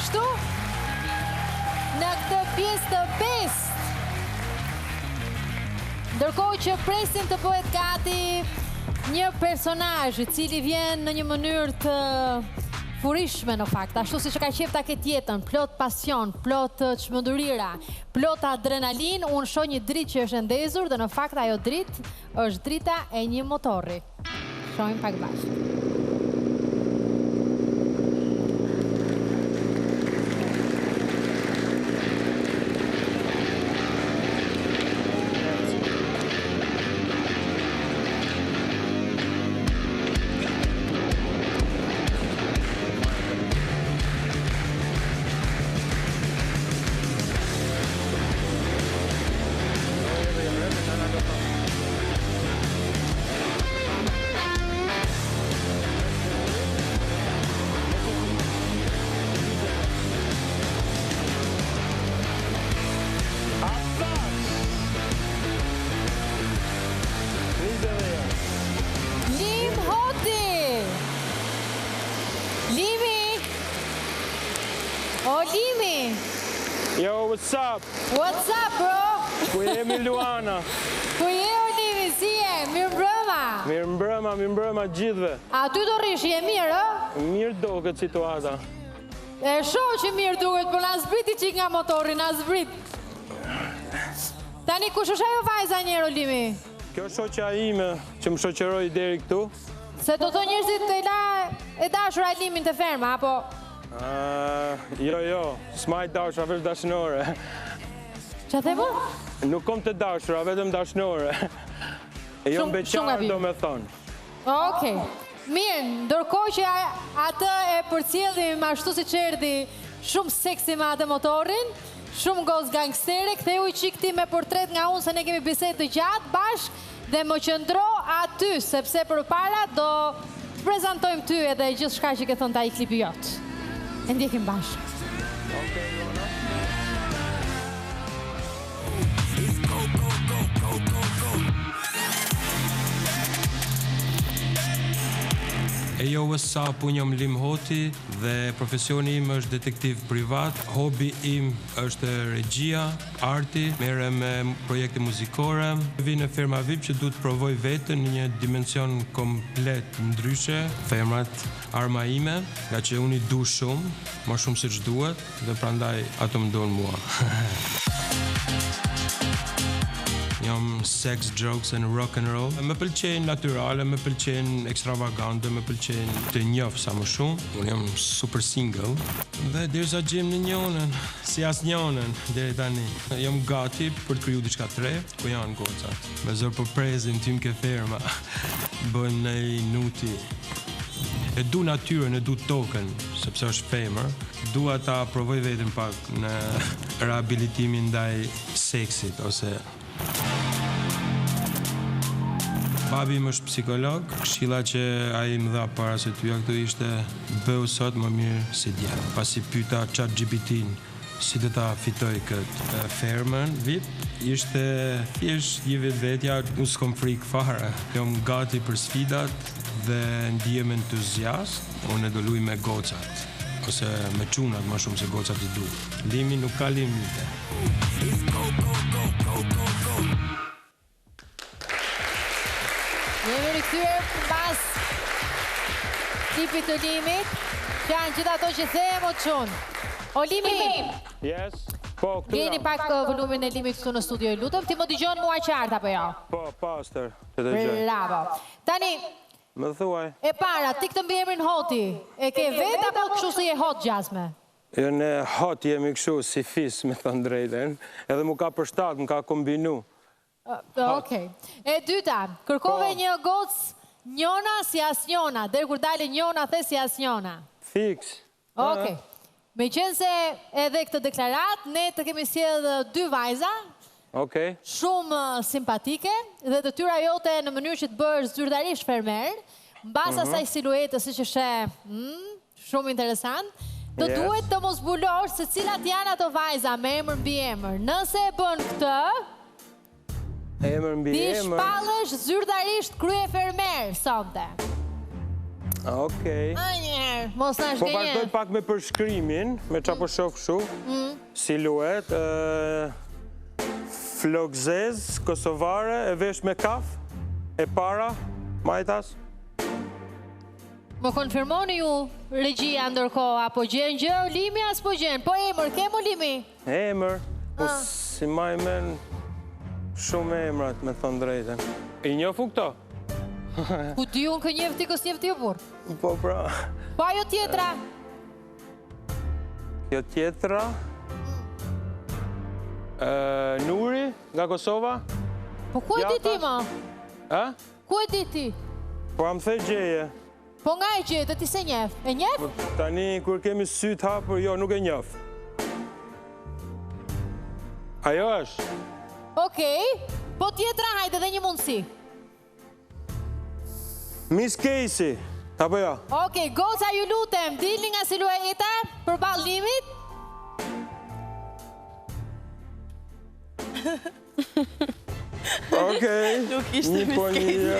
kështu në këtë pjesë të pestë. Ndërkohë që presim të bëhet gati një personazh I cili vjen në një mënyrë të furishme në fakt, ashtu siç ka qef ta ketë jetën, plot pasion, plot çmendurira, plot adrenalin, unë shoh një dritë që është ndezur dhe në fakt ajo dritë është drita e një motorri. Shohim pak bashkë. Yo, what's up? What's up, bro? Ku jemi Luana? Ku je Olimi, si je? Mirë mbrëma gjithve. A ty do rish, je mirë, ë? Mirë doket situata. E shoh që mirë duket, po na zbriti çik nga motori, na zbrit. Tani kush është ajo vajza njerë, Olimi? Kjo shoqja ime që më shoqëroi deri këtu. Se do të njerëzit të la e dashur Alimin të ferma, apo? Jo, s'maj dashura, veç dashnore. Qa the mo? Nuk kom të dashura, vetëm dashnore. E jo mbeqarë do me thonë. Okej. Mirë, ndërkohë që atë e përcjellim ashtu si që erdi shumë seksi me atë motorin, shumë goz gangstere, ktheu I qikti me portret nga unë se ne kemi bisedë të gjatë bashkë dhe më qëndro aty, sepse për para do të prezentojmë ty edhe gjithë shka që ke thënë ta I klipi jotë. E ndjekim bashkë. Ejo, what's up, unë jam Lim Hoti dhe profesioni im është detektiv privat. Hobi im është regjia, arti, merrem me projekte muzikore. Vi në firma VIP që du të provoj vetën në një dimension komplet ndryshe. Femrat arma ime, nga që unë I du shumë, më shumë se që duhet, dhe prandaj ato më donë mua. Jam sex, drugs and rock and roll. Më pëlqejnë natyrale, më pëlqejnë ekstravagante, më pëlqejnë të njoh sa më shumë. Unë jam super single dhe derisa gjem në njënën, si as njënën deri tani. Jam gati për të kriju diçka të re, ku janë gocat. Me zor po prezin tim ke ferma. Bën një nuti. E du natyrën, e du tokën, sepse është femër. Dua ta provoj vetëm pak në rehabilitimin ndaj seksit ose Babi im është psikolog, këshilla që ai më dha para se tyja këtu ishte bëu sot më mirë se dje. Pasi pyeta ChatGPT-n si do ta fitoj këtë fermën VIP, ishte thjesht një vetvetja, unë s'kom frikë fare. Jam gati për sfidat dhe ndihem entuziast, unë do luaj me gocat ose me çunat më shumë se gocat I du. Limi nuk ka limite. Jemi rikthyer pas tipit të Limit, që janë gjithë ato që them o çun. O Limi. Yes. Po, këtu. Jeni pak volumin e Limit këtu në studio, lutem. Ti më dëgjon mua qartë apo jo? Po, pastor. Të dëgjoj. Bravo. Tani më thuaj. E para, ti këtë mbiemrin Hoti, e ke vetë apo kështu si e hot gjasme? Jo, ne hot jemi kështu si fis, me thënë drejtën, edhe mu ka përshtat, mu ka kombinu. Okej. E dyta, kërkove një gocë njona si as njona, dhe kur dali njona the si as njona. Fix. Okej. Me qenë se edhe këtë deklarat, ne të kemi sjellë 2 vajza, shumë simpatike, dhe të tyra jote në mënyrë që të bërë zyrtarisht fermer, mbas asaj siluetës si që shë shumë interesant, të duhet të mos zbulosh se cilat janë ato vajza me emër mbi emër. Nëse e bën këtë, ti shpallësh zyrtarisht krye fermer sonte. Okej. Njëherë Mirë, mos na Po vazhdoj shgënje. pak me përshkrimin, me qa po shoh kështu. Siluet, flokzez, kosovare, e vesh me kaf, e para, majtas. Më konfirmoni ju regjia ndërkohë, apo gjen gjë, Limi as po gjen? Po emër, kemo Limi? Emër, po si ma i men shumë emrat, me thonë drejten. I njofu këto? Ku di unë kë njëfti, kës njëfti u burë? Po pra, Po ajo tjetra? kjo tjetra. Nuri, nga Kosova. Po ku e di ti, ma? A? Ku e di ti? Po am the gjeje. Po nga e gjithë, ti se njef? E njef? Po tani, kur kemi sytë hapur, jo, nuk e njof. Ajo është? Okej, po tjetra hajde dhe një mundësi. Miss Casey, apo jo? Okej, goca ju lutem, dilni nga silueta për balë Limit. Okej. Nuk ishte Një po një jo.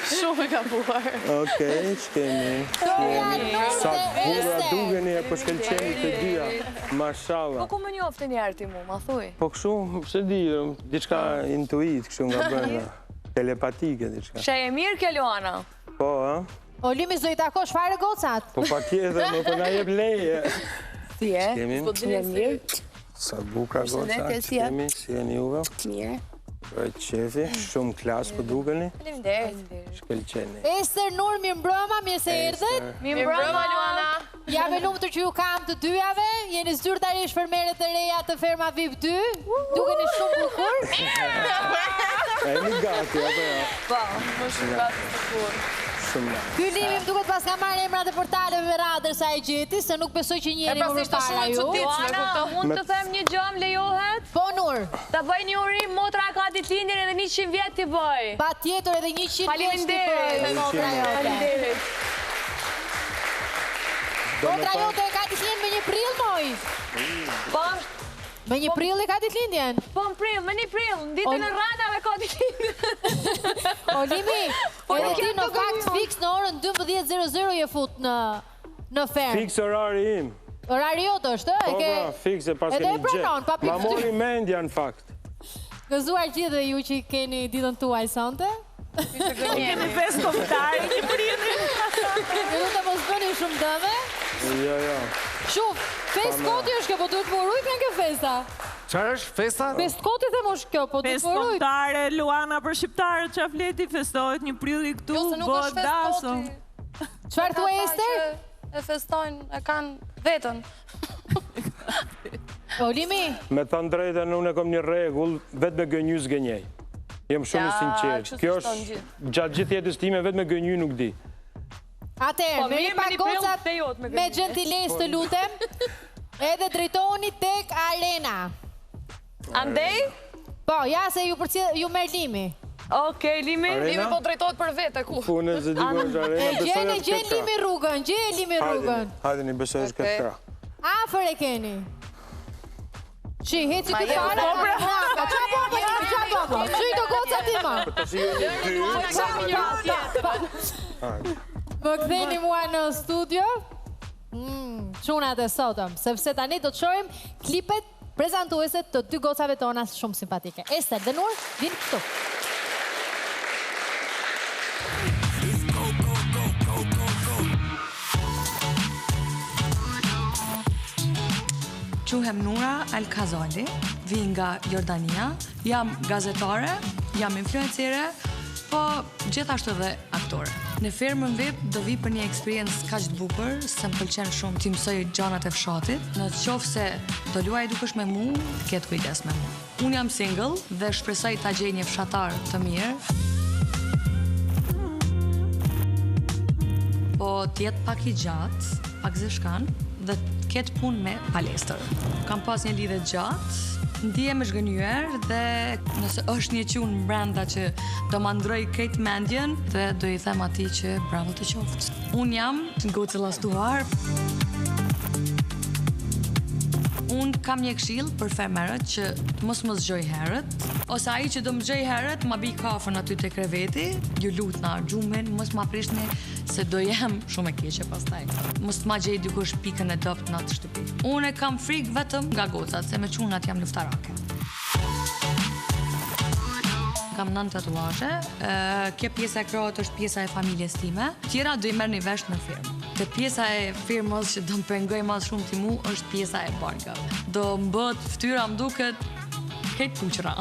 Shumë e ka buar. Okej, që kemi? Sa bura dugeni e po shkelqeni të dyja. Mashallah. Po ku më njofte njerë ti mu, ma thuj? Po kështu, se di, diçka intuit, kështu nga brenda. Telepatike, diçka. Shë e mirë kjo Luana. Po, a? O Limi, zdo i takosh fare gocat. Po pa tjetër, më po na jep leje. Si e? Kemi? Mirë. Sa bukra goca, Përshëndetje, si që je? kemi, si jeni juve? Mirë. Oj, qefi, shumë klas po dugeni. Faleminderit. Shkelqeni. Ester Nur, mirë mbrëma, mirë se erdhet. Mirë mbrëma, Luana. Jam e lumtur që ju kam të dyjave. Jeni zyrtarisht fermeret e reja të ferma VIP 2. Dukeni shumë bukur. E një gati, apo jo? Po, më shumë gati të kur. Shumë gati. Ky Limi më duket pas ka marrë emrat e portaleve me radhër sa e gjeti, se nuk besoj që njeri më përpara ju. Luana, unë të them një gjë, lejohet? Po Nur, Ta bëj një urim, motra ka ditëlindjen edhe 100 vjet t'i bëj. pa tjetër edhe 100 vjeç të Faleminderit. bëj, motra jote. Faleminderit. Motra jote e ka ditëlindjen me 1 prill, moj. Po, Me 1 prill e ka ditëlindjen. po në prill, me 1 prill, në ditën e rranave ka ditëlindjen. O Limi, edhe ti kjo në të fakt gënjur. fix në orën 12:00 je fut në ferm. Fix orari im. Orari jote është, e Po, ke pra, fix e pas edhe keni e pranon, pa Ma pikë. mori mendja në fakt. Gëzuar gjithë dhe ju që keni ditën tuaj sonte. Kemi 5 komentare, një prill. Ne do të mos bëni shumë dëme. Jo, jo. Shuf, fest koti është kjo, po duhet më urujt nga kjo festa. Çfarë është festa? Fest koti dhe mosh kjo, po duhet Fest më urujt. kombëtare, Luana për shqiptarët, qafleti festohet 1 prilli këtu, Jo, se nuk bëhet është fest daso. koti. Çfarë thua Ester? E festojnë, e kanë vetën. O Limi, Me thënë drejtën, unë e kom një regull, vetë me gënjys gënjej. Jem shumë i sinqert. kështu Kjo thonë është, gjithë. gjatë gjithë jetës time, vetë me gënjy nuk di. atëherë, Po, merri mirë, pak me një prill gocat te jot me me gënjë. gjentilesë të lutem. Edhe drejtoni tek arena. Andej? Po, ja se ju merr Limi. Okej, Limi. Arena? Limi po drejtohet për vete, ku? Punë se di ku është arena, E besoj gjen, është këtë Limi rrugën, gjen Limi rrugën. Hajde, besoj është këtë tra. Afër e keni. Shi, heci Ma këtë jep, fare. po, Qa po? Shuj të goca ti ma. Të shi Më ktheni mua në studio. Çunat e sotëm, sepse tani do të shohim klipet prezantuese të dy gocave tona shumë simpatike. Ester dhe Nur, vinë këtu. Quhem Nura Al-Kazali, vi nga Jordania, jam gazetare, jam influencere, po gjithashtu edhe aktore. Në firmën VIP do vi për një experience kaq të bukur, se më pëlqen shumë t'i mësoj gjanat e fshatit. Në qoftë se do luaj dukesh me mu, ketë kujdes me mu. Unë jam single dhe shpresoj ta gjej një fshatar të mirë. Po t'jetë pak i gjatë, pak zeshkan, dhe t'ket punë me palestër. Kam pas një lidhje gjatë, ndihem e zhgënjur dhe nëse është një qunë brenda që do ma ndroj krejt mendjen dhe do i them atij që bravo të qoftë. Unë jam në gocë lastuar. Unë kam një këshill për fermerët që mos më zgjoj herët, ose ai që do më zgjoj herët, ma bi kafën aty te kreveti, ju lut na gjumin, mos ma prishni se do jem shumë e keqe pastaj. Mos t'ma gjej dikush pikën e dopt në atë shtëpi. Unë kam frikë vetëm nga gocat, se me çunat jam luftarake. Kam 9 tatuazhe, kjo pjesa e krahut është pjesa e familjes time, tjera do I merrni vesh në firmë. Te pjesa e firmës që do më pengoj më shumë ti mu është pjesa e barkave. Do më bët fytyra më duket këtë puqra.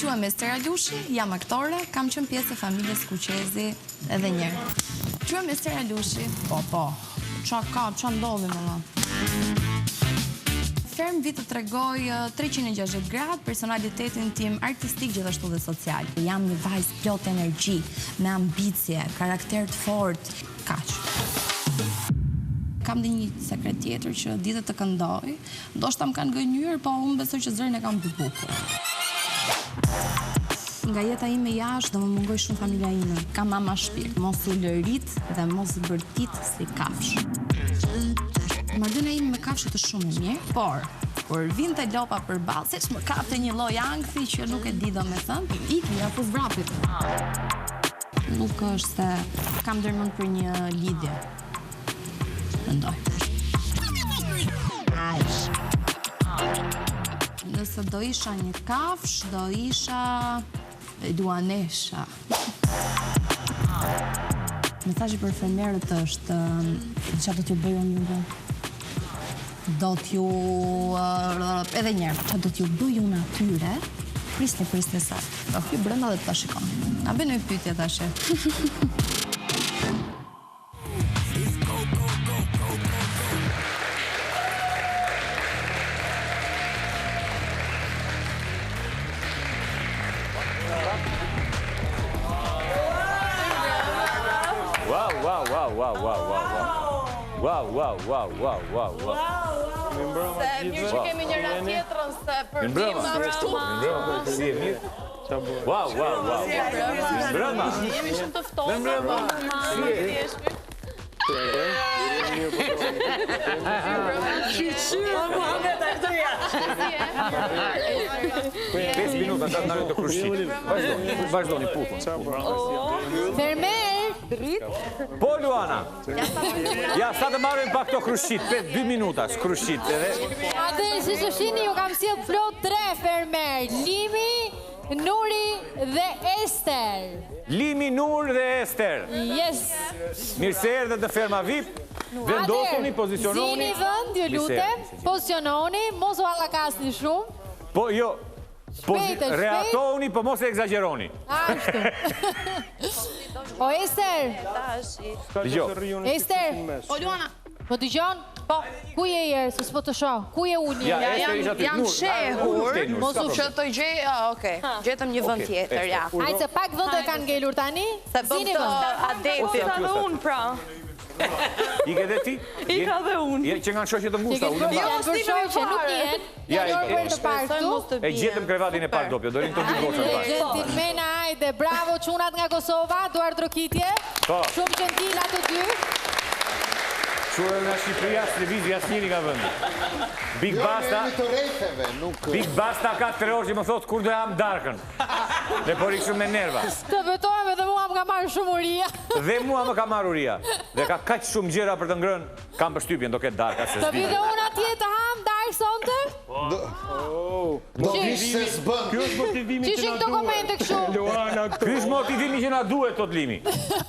Quhem Ester Alushi, jam aktore, kam qenë pjesë e familjes Kuqezi edhe njerë. Quhem Ester Alushi. Po. Qa ndodhi më? Ferm vi të tregoj 360 gradë personalitetin tim artistik gjithashtu dhe social. Jam një vajzë plot energji, me ambicie, karakter të fortë, kaq. Kam dhe një sekret tjetër që ditët të këndoj, ndoshta më kanë gënjur, po unë besoj që zërin e kam bukur. Nga jeta ime jashtë do më mungoj shumë familja ime. Kam mama shpirt, mos u lërit dhe mos bërtit si kafsh. Marrëdhënia ime me kafshët është shumë e mirë, por kur vinte lopa përballë, siç më kapte një lloj ankthi që nuk e di domethënë, ikni apo zvrapit. Nuk është se kam ndërmend për një lidhje. Mendoj. Nëse do isha një kafsh, do isha Luanesha. Mesazhi për fermerët është çfarë do t'ju bëj unë juve? Do t'ju edhe njerë, çfarë do t'ju bëj unë atyre? Priste sa. Do hy brenda dhe ta shikon. Na bën një pyetje tash. Wow. Mirë që kemi njëra tjetrën se përdim ashtu. Si e mirë? Wow. Jemi shumë të ftohtë. Pesë minuta të nërën të krushit. Vazhdoni putën. Fermer! Po, Luana. Ja, sa të marrim pak të krushit. 2 minuta, krushit. Atë, si që shini, ju kam sjell plot 3 fermer. Limi, Nuri dhe Ester. Limi, Nur dhe Ester. Yes. Mirë se erdhe të ferma VIP. Vendosuni, poziciononi. Zini vënd, ju lutem, poziciononi, mos u allakasni shumë. Po, jo. Shpejt. Reatohuni, po mos e egzageroni. Ashtu. O, Ester. Ester. O, Luana. Po t'i gjon? Po. Ku je jërë, se s'po të shoh? Ku je unë? Jam shehur. Mos u që të gjej, okej. Gjetëm një vënd tjetër, ja. Hajtë se pak vënd e kanë ngelur tani. Se bëm të adetit. Sa dhe unë, pra. I ke dhe ti? I ka dhe unë. Që nga në shoqe të ngushta. Janë për shoqe, nuk jenë. Janë për të parë këtu. E gjetëm krevatin e parë dopjo, dorin të dy goqën parë. Gentilmena, ajde, bravo qunat nga Kosova, Duar Drokitje. Shumë gentil ato dy. Qurë nga Shqipëria, Slevizja, asnjëri nga vëndi. Big Basta ka 3 orë që më thotë kur do jam darkën. Dhe por ikë shumë me nerva. Të betohem dhe mua më ka marrë shumë uria. Dhe mua më ka marrë uria. Dhe ka kaq shumë gjëra për të ngrënë, kam përshtypjen do ketë darka se s'di. Të vide unë atje të ham dark sonte? Do vishë se s'bën. Kjo është motivimi që na duhet. Qishin këto komente kështu? Ky është motivimi që na duhet, tot Limi.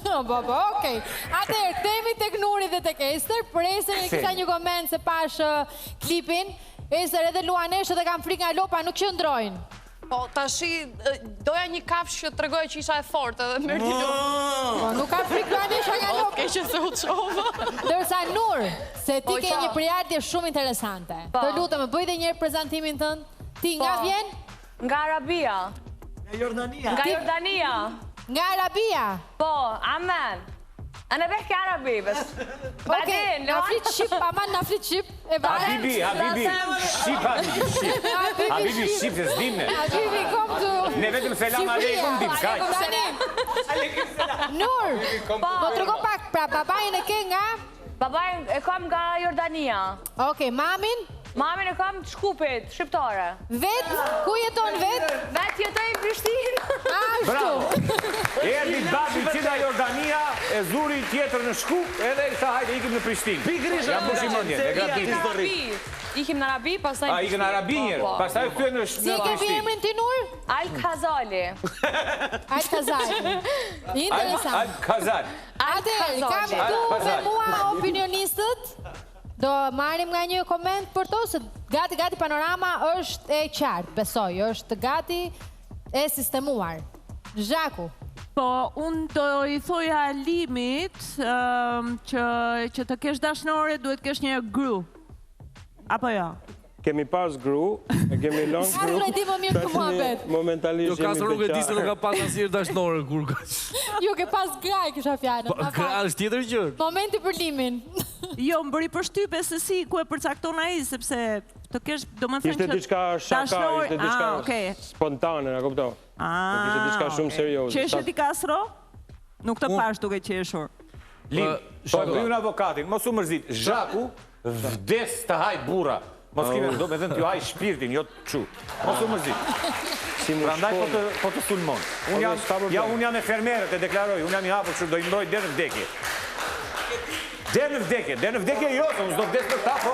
Baba, okej. Atëherë, kthehemi tek Nuri dhe tek Ester. Për Ester kisha një koment se pash klipin. Ester edhe Luanesh edhe kam frikë nga lopa, nuk qëndrojnë. Po, tashi, doja një kafsh që të tregoj që isha e fortë edhe mërë një lopë. Po, nuk ka frikë Luanesha nga lopa. Oke, që se u qova. Dërsa Nur, se ti ke një përjardje shumë interesante. Të lutem, më bëj dhe njerë prezentimin tënë. Ti nga vjen? Nga Arabia. Nga Jordania. Nga Arabia? Po, amen. Ana behki arabi bes. Okej, na flit shqip, aman na flit shqip. Habibi. Shqip, Habibi, shqip, se s'dim ne. Habibi, kom të... Ne vetëm selam aleikum dim, kaq. Nur, po të rëgo pak, pra babajnë e ke nga? Babajnë e kam nga Jordania. Okej, mamin? Mamin e kam të Shkupit, shqiptare. Vet? Ku jeton vet? Vet jetoj në Prishtinë. Bravo! Erdi babi qita Jordania, e zuri tjetër në Shkup, edhe këta hajde ikim në Prishtinë. Pikërisht ja bushim mendjen, e graditin. Ikim në Arabi, pastaj ikim në Arabi njerë, pastaj këtu në Si e kemi emrin ti Nur? Al-Kazali. Al-Kazali. Interesant. Al-Kazali. Atëherë, kam këtu me mua opinionistët. Do marrim nga një koment për to, se gati panorama është e qartë, besoj, është gati e sistemuar. Zhaku. Po, unë do i thoja Limit që të kesh dashnore duhet kesh një gru. Apo jo? Kemi pas gru, e kemi long gru. Kastro e di më mirë për mua bet. Momentalisht jemi të Kastro nuk e di se nuk ka pas asnjëherë dashnore kur ka. Jo, ke pas graj kisha fjalën. Gra është tjetër gjë. Momenti për Limin. Jo, më bëri përshtypje se si ku e përcakton ai, sepse të kesh, domethënë ishte diçka shaka, ishte diçka spontane, na kupton. Ishte diçka shumë serioze. Qeshe ti Kastro? Nuk të pash duke qeshur. Lim, po bëjun avokatin, mos u mërzit. Zhaku vdes të haj burra. Mos kime do me dhënë t'ju haj shpirtin, jo të qu. Mos u mërzit. Prandaj po të sulmon. Unë jam e fermerët, e deklaroj, unë jam i hapur që do i mbroj dhe në vdekje. Dhe në vdekje jo, se unë s'do vdes për ta, po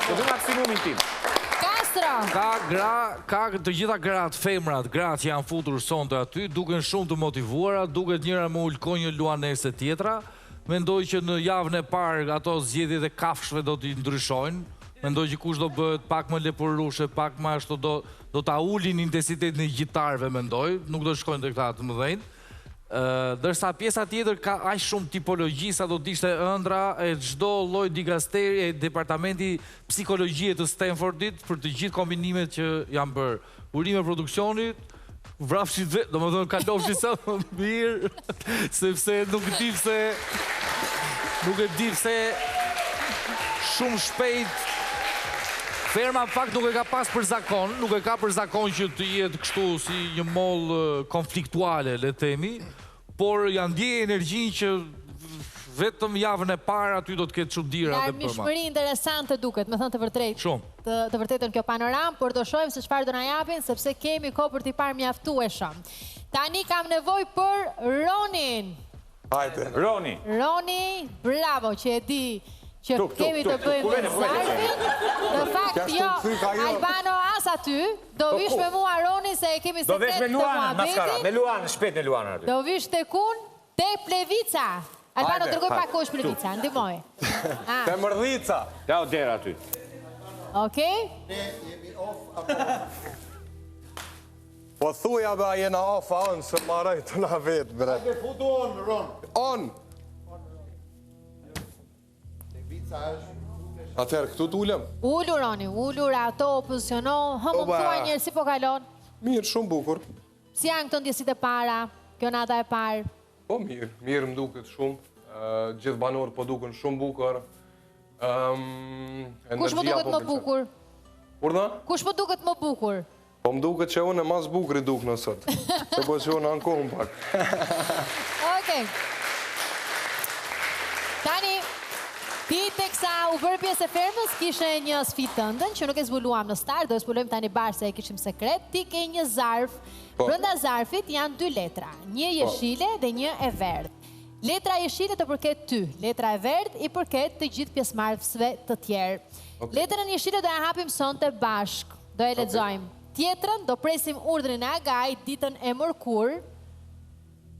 të dhe maksimumin tim. Kastro! Ka të gjitha gratë, femrat, gratë që janë futur sonte aty, duken shumë të motivuara, duket njëra me ullkoj një luanese tjetra. Mendoj që në javën e parë ato zgjedhjet e kafshëve do t'i ndryshojnë. Mendoj që kush do bëhet pak më leporushe, pak më ashtu do ta ulin intensitetin e gjitarëve, mendoj, nuk do shkojnë te këta të mëdhenj. Dërsa pjesa tjetër ka aq shumë tipologji sa do të ishte ëndra e çdo lloj digasteri e departamenti psikologjie të Stanfordit për të gjithë kombinimet që janë bërë. Urime produksionit, vrafshit vetë, domethënë kalofshi sa më mirë, sepse nuk e di pse shumë shpejt ferma në fakt nuk e ka pas për zakon, nuk e ka për zakon që të jetë kështu si një mollë konfliktuale, le themi, por janë ndjej energjinë që vetëm javën e parë aty do të ketë çuditëra dhe përma. Mishmëri interesante duket, me thënë të vërtetë. Shumë. Të vërtetën kjo panoramë, por do shohim se çfarë do na japin, sepse kemi kohë për t'i parë mjaftueshëm. Tani kam nevojë për Ronin. Hajde. Roni, bravo që e di që kemi të bëjmë me Zarfin. Në fakt, jo, Albano as aty, do vish me mua Roni se e kemi sekret të muhabetit. Me Luanë, shpet me Luanë aty. Do vish të kun, te Plevica. Albano, tërgoj pak kosh Plevica, ndimoj. Te Mërdhica. Ja o dera aty. Okej? Ne jemi off. Po thuja be a jena off a on, se maraj të na vetë, bre. Hajde futu on, Ron. On. Atëherë, këtu t'ullëm? Ullu, Roni, ullu, rato, poziciono, hëmë thua njërë, si po kalon? Mirë, shumë bukur. Si janë këto ndjesit e para, kjo nata e parë? Po mirë, mirë më duket shumë, gjithë banorë po duken shumë bukur. Kush më duket më bukur? Urdha? Kush më duket më bukur? Po më duket që unë e mas bukri duk nësët, se po që unë ankohëm pak. Okej. Tani, ti teksa u bërë pjesë e fermës, kishe një sfidë tëndën, që nuk e zbuluam në start, do e zbulojmë tani bashkë se e kishim sekret, ti ke një zarf, brenda zarfit janë 2 letra, një jeshile dhe një e verdh. Letra jeshile të përket ty, letra e verdh i përket të gjithë pjesëmarrësve të tjerë. Letrën jeshile do e hapim sonte bashkë, do e lexojmë. Tjetrën do presim urdhrin e Agajit ditën e mërkur,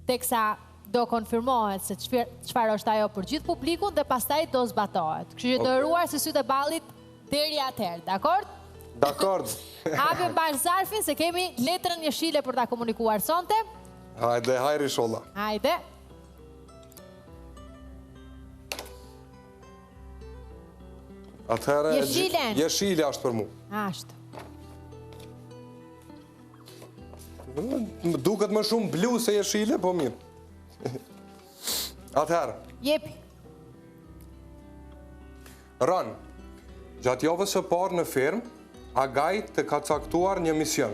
teksa do konfirmohet se çfarë është ajo për gjithë publikun dhe pastaj do zbatohet. Kështu që do ruar si sytë e ballit deri atëherë, dakord? Dakord. Hapim bashkë zarfin se kemi letrën jeshile për ta komunikuar sonte. Hajde, hajri sholla. Hajde. Atëherë, jeshile është për mu. Ashtë. Duket më shumë blu se jeshile, po mirë. Atëherë. Jepi. Ron, gjatë javës së parë në fermë, Agaj të ka caktuar një mision.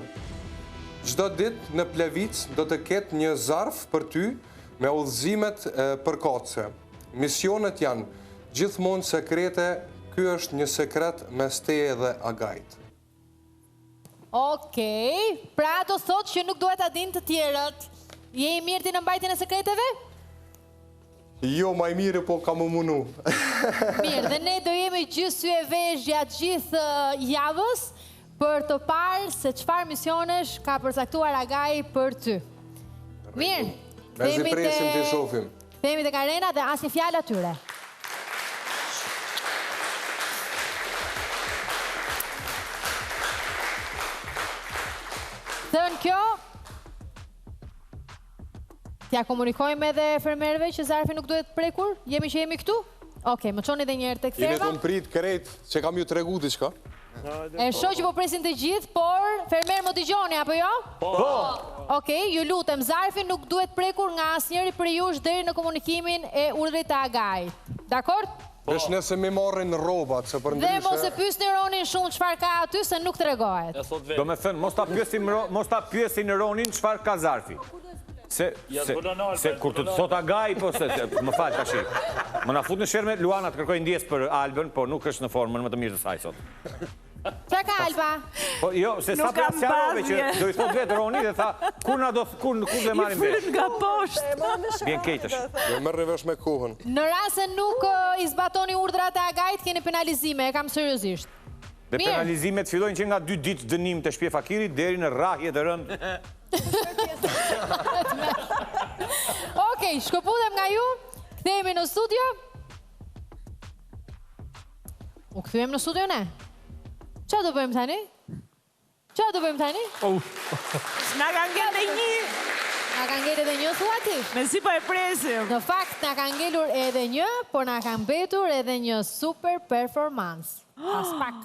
Çdo ditë në Plevic do të ketë një zarf për ty me udhëzimet përkatëse. Misionet janë gjithmonë sekrete, ky është një sekret mes teje dhe Agajt. Okej, pra do thot që nuk duhet ta dinë të tjerët. Je i mirë ti në mbajtjen e sekreteve? Jo, ma i mirë, po ka më munu. Mirë, dhe ne do jemi gjysë e vesh gjatë gjithë javës për të parë se çfarë misionesh ka përcaktuar Agaj për ty. Mirë. Me zi presim të shofim. Themi tek arena dhe asnjë fjalë atyre. Thënë kjo, t'ja komunikojmë edhe fermerëve që zarfi nuk duhet prekur? Jemi që jemi këtu? Okej, më çoni edhe një herë tek ferma. Jeni kom prit krejt që kam ju tregu diçka. E shoh që po presin të gjithë, por fermer më dëgjoni apo jo? Po. Okej, ju lutem, zarfi nuk duhet prekur nga asnjëri prej jush deri në komunikimin e urdhrit të Agajit. Dakor? Vesh nëse mi marrin rrobat, se për Dhe mos e pyesni Ronin shumë çfarë ka aty se nuk tregohet. Do me thënë, mos ta pyesin Ronin çfarë ka zarfi. Se kur të thot Agaj, po se, më falë tash. Më na fut në sherme, Luana të kërkoj ndjes për Albën, por nuk është në formën më të mirë të saj sot. Qa ka Alba? Po jo, se sa për asjarove që do i thot vetë Roni dhe tha, kur dhe marim vesh? I fryt nga poshtë. Bien kejtësh. Jo merrni vesh me kohën. Në rast se nuk i zbatoni urdhrat e Agajit, keni penalizime, e kam seriozisht. Dhe penalizimet fillojnë që nga 2 ditë dënim të shpje fakirit deri në rrahje të rënd. Okej, shkëputem nga ju, kthehemi në studio. U kthyem në studio ne? Qa do bëjmë tani? Na ka ngel dhe një. Na ka ngel edhe një, thua ti? Me si po e presim. Në fakt, na ka ngelur edhe një, por na ka mbetur edhe një super performance. Pas pak.